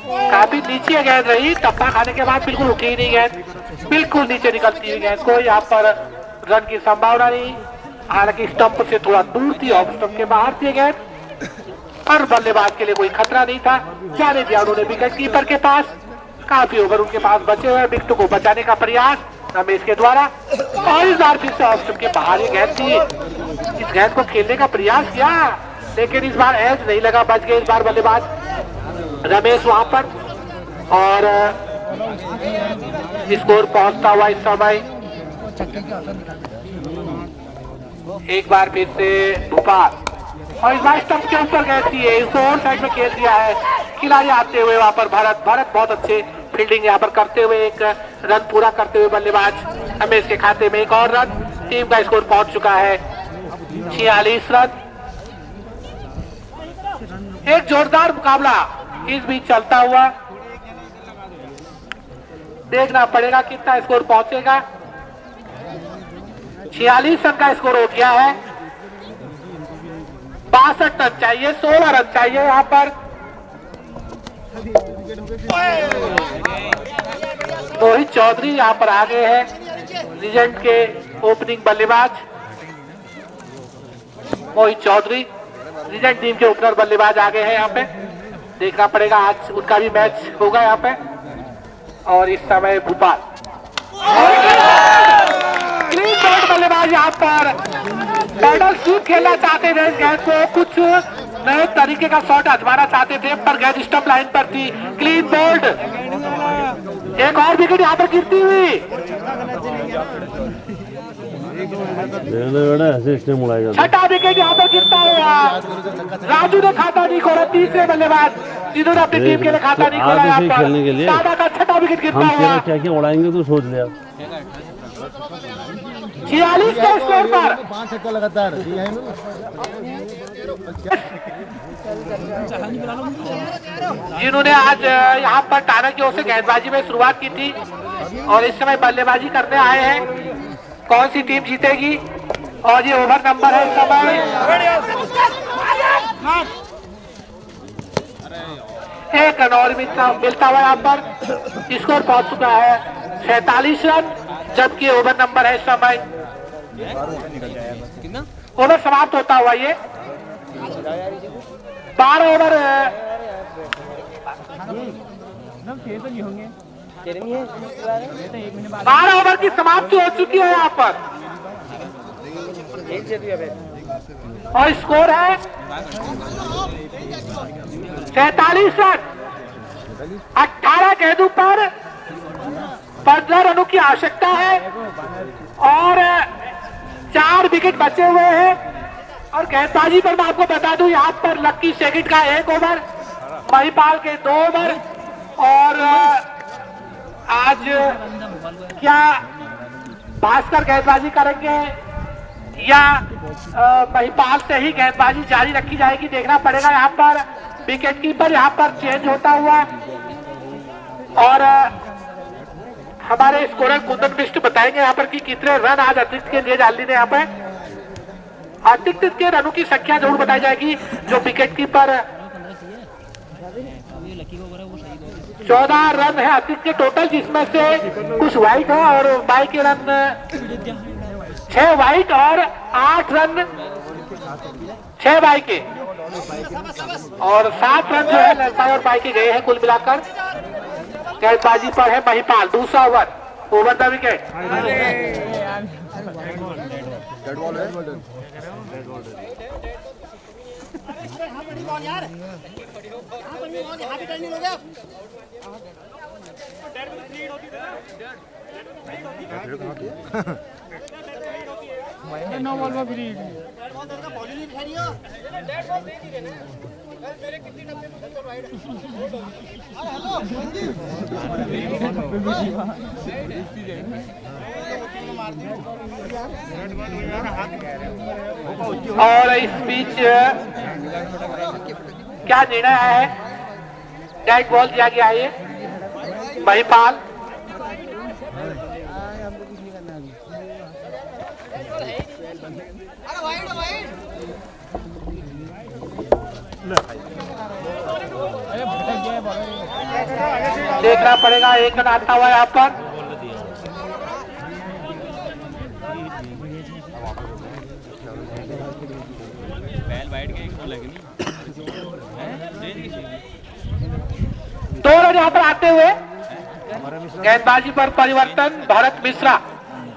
काफी नीचे गेंद रही, टप्पा खाने के बाद बिल्कुल उठी नहीं गेंद, बिल्कुल नीचे निकलती हुई गेंद, कोई यहाँ पर रन की संभावना नहीं। हालांकि स्टंप से थोड़ा दूर थी, ऑफ स्टंप के बाहर थी गेंद, पर बल्लेबाज के लिए कोई खतरा नहीं था। जाने दिया उन्होंने विकेट कीपर के पास। काफी ओवर उनके पास बचे हुए, विकेट को बचाने का प्रयास रमेश के द्वारा। और इस बार फिर से ऑफ स्टंप के बाहर ये गेंद थी, इस गेंद को खेलने का प्रयास किया लेकिन इस बार एज नहीं लगा, बच गए इस बार बल्लेबाज रमेश वहां पर। और स्कोर पहुंचता हुआ इस समय एक बार फिर से भोपाल। और इस बार स्टंप के ऊपर गए थी, इसको और साइड में खेल दिया है खिलाड़ी आते हुए वहां पर। भरत बहुत अच्छे फील्डिंग यहाँ पर करते हुए एक रन पूरा करते हुए बल्लेबाज रमेश के खाते में एक और रन। टीम का स्कोर पहुंच चुका है 46 रन। एक जोरदार मुकाबला इस बीच चलता हुआ, देखना पड़ेगा कितना स्कोर पहुंचेगा। 46 रन का स्कोर हो गया है, 62 रन चाहिए, 16 रन चाहिए यहाँ पर। रोहित चौधरी यहाँ पर आ गए हैं, लीजेंड के ओपनिंग बल्लेबाज मोहित चौधरी लीजेंड टीम के ओपनर बल्लेबाज आ गए हैं यहाँ पे। देखना पड़ेगा आज उनका भी मैच होगा यहाँ पे। और इस समय भोपाल क्लीन बोल्ड बल्लेबाज यहाँ पर पैडल स्वीप खेलना चाहते थे, गेंद को कुछ नए तरीके का शॉट आजमाना चाहते थे पर गेंद स्टंप लाइन पर थी। क्लीन बोल्ड, एक और विकेट यहाँ पर गिरती हुई, छठा विकेट यहाँ पर गिरता हुआ। राजू ने खाता नहीं खोला, तीसरे बल्लेबाज जिन्होंने अपनी टीम के लिए खाता नहीं खोला यहाँ पर खेलने के लिए दादा का छठा विकेट गिरता हम हुआ। क्या क्या उड़ाएंगे तो सोच लिया। 46 के स्कोर पर 5 छक्का लगातार जिन्होंने आज यहाँ पर टाना की ओर से गेंदबाजी में शुरुआत की थी और इस समय बल्लेबाजी करने आए हैं। कौन सी टीम जीतेगी और ये ओवर नंबर है इस समय एक रन और मिलता हुआ यहाँ पर स्कोर पहुंच चुका है 47 रन, जबकि ओवर नंबर है इस समय ओवर समाप्त होता हुआ ये 12 ओवर 12 ओवर की समाप्ति हो चुकी है यहाँ पर और स्कोर है 47 रन। 18 गेंदों पर 15 रनों की आवश्यकता है और 4 विकेट बचे हुए हैं। और गेंदबाजी पर मैं आपको बता दूं यहाँ पर लक्की सेकंड का 1 ओवर, महिपाल के 2 ओवर और आज क्या भास्कर गेंदबाजी करेंगे या महिपाल से ही गेंदबाजी जारी रखी जाएगी, देखना पड़ेगा। यहाँ पर विकेट कीपर यहाँ पर चेंज होता हुआ और हमारे स्कोरर कुंदन मिश्र बताएंगे यहाँ पर कि कितने रन आज अतिरिक्त के लिए डाल ने। यहाँ पे अतिरिक्त के रनों की संख्या जरूर बताई जाएगी। जो विकेट कीपर 14 रन है अतिरिक्त के टोटल, जिसमें से कुछ वाइट है और बाई के रन 6 वाइट और 8 रन 6 बाई के और 7 रन जो है लड़का और बाई के गए हैं कुल मिलाकर। गेंदबाजी पर है महिपाल, दूसरा ओवर द विकेट। और इस बीच क्या निर्णय आया है? डेड बॉल दिया गया है ये महिपाल। देखना पड़ेगा, 1 रन आता हुआ यहाँ पर। दो रन यहाँ पर आते हुए गेंदबाजी पर परिवर्तन। भरत मिश्रा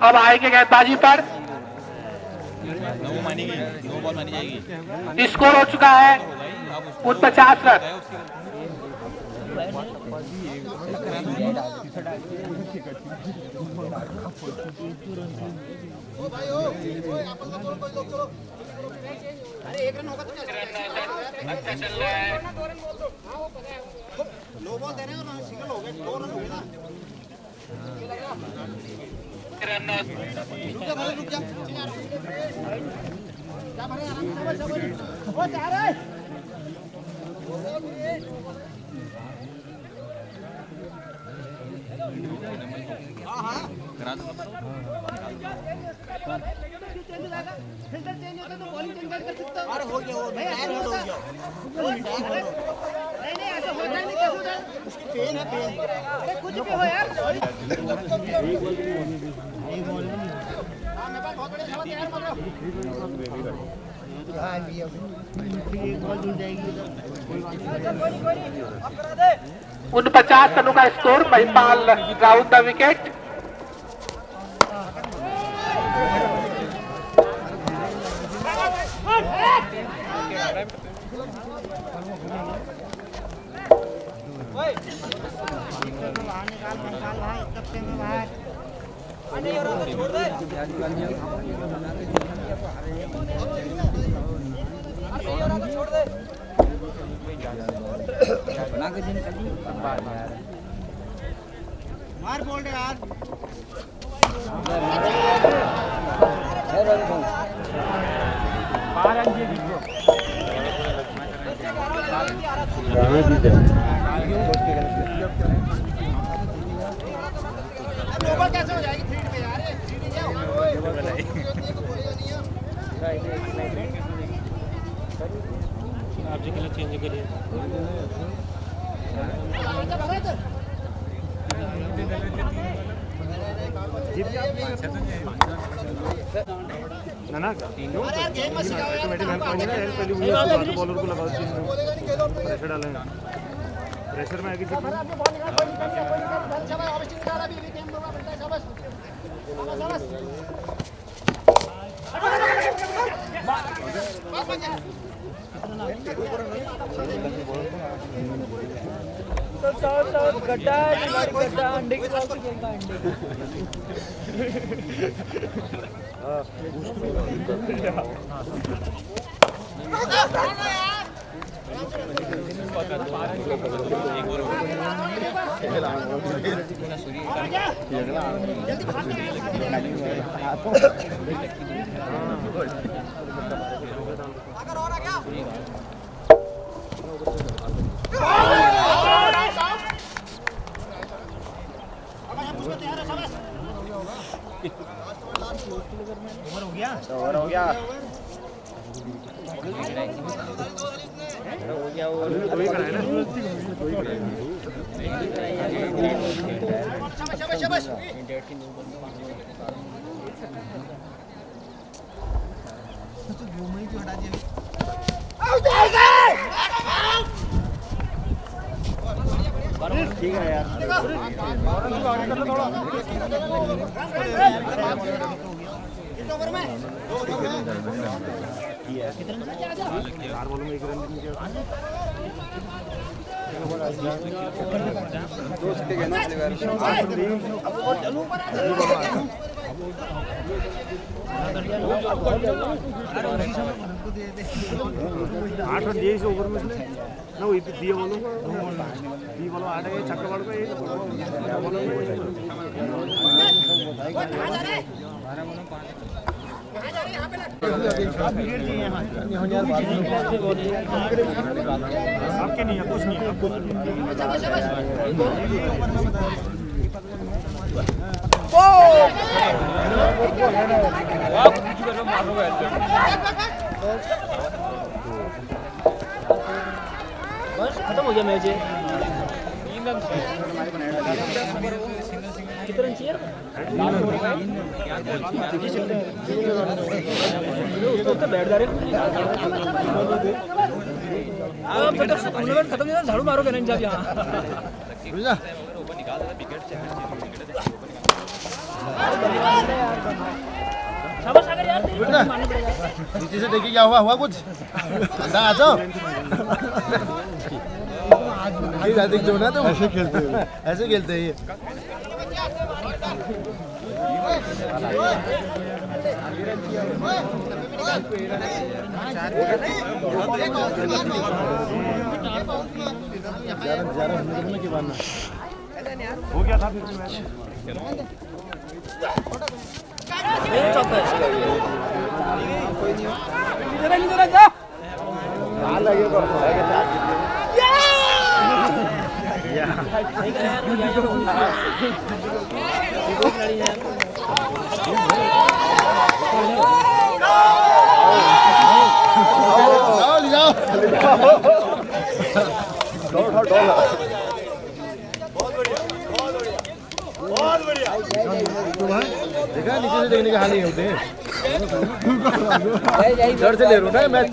अब आएंगे गेंदबाजी पर। स्कोर हो चुका है 49 रन। लो बॉल दे रहे हो ना, सिंगल हो गए, 2 रन हो गए ना। रुक जा क्या भरे वो जा रहा है। हाँ करा दो। फिल्टर चेंज होता तो बॉलिंग चेंज कर सकते हो। अरे हो गया वो नहीं ऐसा होता नहीं, कैसे होता है? पेन है पेन, कुछ भी हो यार। हाँ मेरे पास बहुत बड़े शॉट है यार, मतलब 49 रनों का score, Mahipal round the wicket. मार बोल रहे यार कैसे हो जाएगी फील्ड में यार आप जी के लिए चेंज करिए ना ना बॉलर को लगाओ प्रेशर डालें प्रेशर में आगे गड्ढा गड्ढा अंडे के साथ खेलता अंडे ओवर हो गया ठीक है यार आठ रन दिए इस ओवर में इसने ना वही दिए बोलो दी बोलो आठ है छक्का वालों का आपके नहीं है कुछ नहीं है बस खत्म हो गया मैच कितने रन चाहिए तो बैठ जा रहे टूर्नामेंट खत्म नहीं झाड़ू मारोगे नहीं जब यहाँ नीचे से देखिए क्या हुआ कुछ अंदर आ जाओ देख जो ना तुम ऐसे खेलते हैं ये हो गया था फिर देखा नीचे से देखने के हाल नहीं होते इधर से ले रहा हूँ ना मैं।